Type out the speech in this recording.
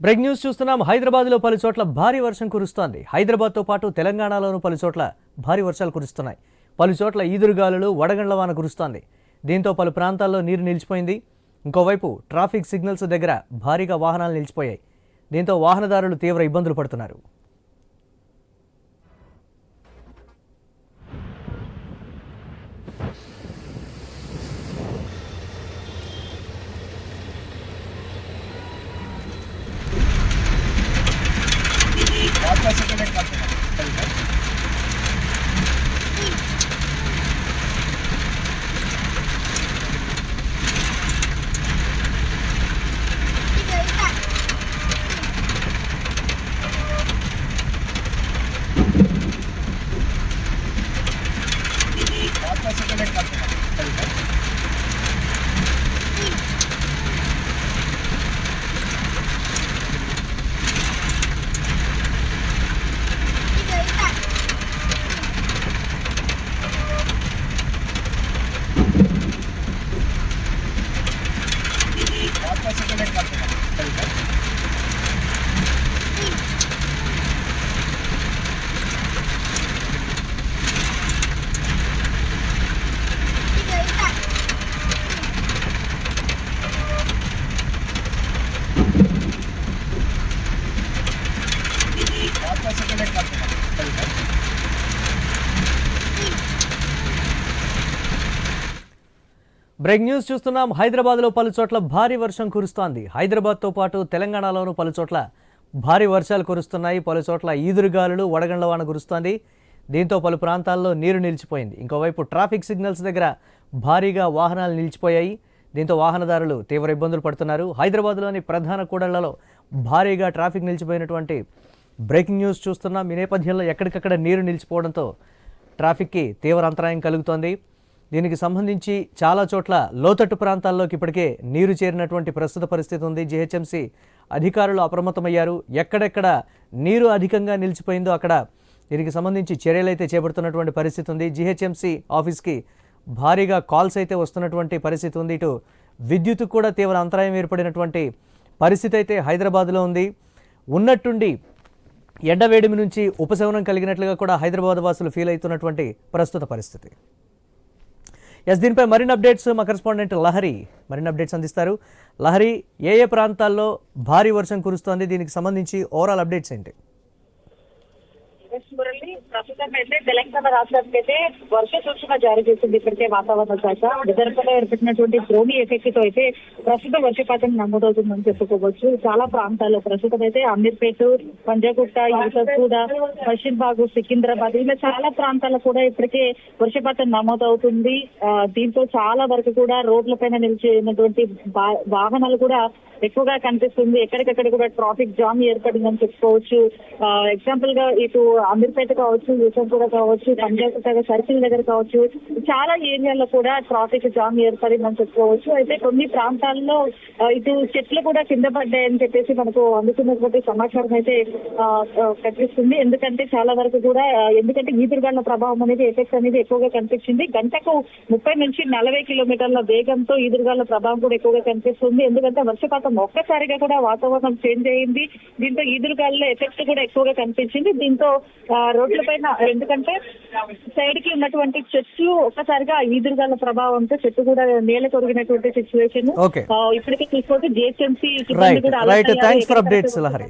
Break news చూస్తున్నాం. హైదరాబాద్లో పలు చోట్ల భారీ వర్షం కురుస్తోంది. హైదరాబాద్తో పాటు తెలంగాణలోనూ పలు చోట్ల భారీ వర్షాలు కురుస్తున్నాయి. పలు చోట్ల ఈదురుగాలులు, వడగండ్ల వాన కురుస్తోంది. దీంతో పలు ప్రాంతాల్లో నీరు నిలిచిపోయింది. ఇంకోవైపు ట్రాఫిక్ సిగ్నల్స్ దగ్గర భారీగా వాహనాలు నిలిచిపోయాయి. దీంతో వాహనదారులు తీవ్ర ఇబ్బందులు పడుతున్నారు. బ్రేక్ న్యూస్ చూస్తున్నాం. హైదరాబాద్లో పలు చోట్ల భారీ వర్షం కురుస్తోంది. హైదరాబాద్తో పాటు తెలంగాణలోనూ పలు చోట్ల భారీ వర్షాలు కురుస్తున్నాయి. పలు చోట్ల ఈదురుగాలులు, వడగండ్ల వాన కురుస్తోంది. దీంతో పలు ప్రాంతాల్లో నీరు నిలిచిపోయింది. ఇంకోవైపు ట్రాఫిక్ సిగ్నల్స్ దగ్గర భారీగా వాహనాలు నిలిచిపోయాయి. దీంతో వాహనదారులు తీవ్ర ఇబ్బందులు పడుతున్నారు. హైదరాబాద్లోని ప్రధాన కూడళ్లలో భారీగా ట్రాఫిక్ నిలిచిపోయినటువంటి బ్రేకింగ్ న్యూస్ చూస్తున్నాం. ఈ నేపథ్యంలో ఎక్కడికక్కడ నీరు నిలిచిపోవడంతో ట్రాఫిక్కి తీవ్ర అంతరాయం కలుగుతోంది. దీనికి సంబంధించి చాలా చోట్ల లోతట్టు ప్రాంతాల్లోకి ఇప్పటికే నీరు చేరినటువంటి ప్రస్తుత పరిస్థితి ఉంది. జీహెచ్ఎంసీ అధికారులు అప్రమత్తమయ్యారు. ఎక్కడెక్కడ నీరు అధికంగా నిలిచిపోయిందో అక్కడ దీనికి సంబంధించి చర్యలైతే చేపడుతున్నటువంటి పరిస్థితి ఉంది. జీహెచ్ఎంసీ ఆఫీస్కి భారీగా కాల్స్ అయితే వస్తున్నటువంటి పరిస్థితి ఉంది. ఇటు విద్యుత్ కూడా తీవ్ర అంతరాయం ఏర్పడినటువంటి పరిస్థితి అయితే హైదరాబాద్లో ఉంది. ఉన్నట్టుండి ఎండవేడిమి నుంచి ఉపశమనం కలిగినట్లుగా కూడా హైదరాబాద్ వాసులు ఫీల్ అవుతున్నటువంటి ప్రస్తుత పరిస్థితి. దీనిపై మరిన్ని అప్డేట్స్ మా కరెస్పాండెంట్ లహరి మరిన్ని అప్డేట్స్ అందిస్తారు. లహరి, ఏ ప్రాంతాల్లో భారీ వర్షం కురుస్తోంది, దీనికి సంబంధించి ఓవరాల్ అప్డేట్స్ ఏంటి? ప్రస్తుతం అయితే తెలంగాణ రాష్ట్రానికి అయితే వర్ష సూచన జారీ చేసింది ఇప్పటికే వాతావరణ శాఖ. విదర్భలో ఏర్పడినటువంటి ద్రోణి ఎఫెక్ట్ తో అయితే ప్రస్తుతం వర్షపాతం నమోదవుతుందని చెప్పుకోవచ్చు. చాలా ప్రాంతాల్లో ప్రస్తుతం అయితే అమీర్పేట, పంజాగుట్ట, యూసఫ్గూడ, పశ్చిమబాగ్, సికింద్రాబాద్ ఇలా చాలా ప్రాంతాల్లో కూడా ఇప్పటికే వర్షపాతం నమోదవుతుంది. దీంతో చాలా వరకు కూడా రోడ్లపైన నిలిచినటువంటి వాహనాలు కూడా ఎక్కువగా కనిపిస్తుంది. ఎక్కడికక్కడ కూడా ట్రాఫిక్ జామ్ ఏర్పడిందని చెప్పుకోవచ్చు. ఎగ్జాంపుల్ గా ఇటు అమీర్పేట కావచ్చు, యూసఫ్గూడ కావచ్చు, పంజాగుట్ట సర్కిల్ దగ్గర కావచ్చు, చాలా ఏరియాల్లో కూడా ట్రాఫిక్ జామ్ ఏర్పడిందని చెప్పుకోవచ్చు. అయితే కొన్ని ప్రాంతాల్లో ఇటు చెట్లు కూడా కింద పడ్డాయని చెప్పేసి మనకు అందుతున్నటువంటి సమాచారం అయితే కనిపిస్తుంది. ఎందుకంటే చాలా వరకు కూడా ఈదురుగాళ్ల ప్రభావం అనేది ఎఫెక్ట్ అనేది ఎక్కువగా కనిపించింది. గంటకు 30 నుంచి 40 కిలోమీటర్ల వేగంతో ఈదురుగాళ్ల ప్రభావం కూడా ఎక్కువగా కనిపిస్తుంది. ఎందుకంటే వర్షపాతం ఒక్కసారిగా కూడా వాతావరణం చేంజ్ అయింది. దీంతో ఈదురుగాళ్ల ఎఫెక్ట్ కూడా ఎక్కువగా కనిపించింది. దీంతో రోడ్ల పైన ఎందుకంటే సైడ్ కి ఉన్నటువంటి చెట్లు ఒక్కసారిగా ఈదురుగాళ్ల ప్రభావంతో చెట్టు కూడా నేల కొరిగినటువంటి సిచ్యువేషన్ ఇప్పటికే చూసుకోవచ్చు. GHMC right, thanks for updates Lahari.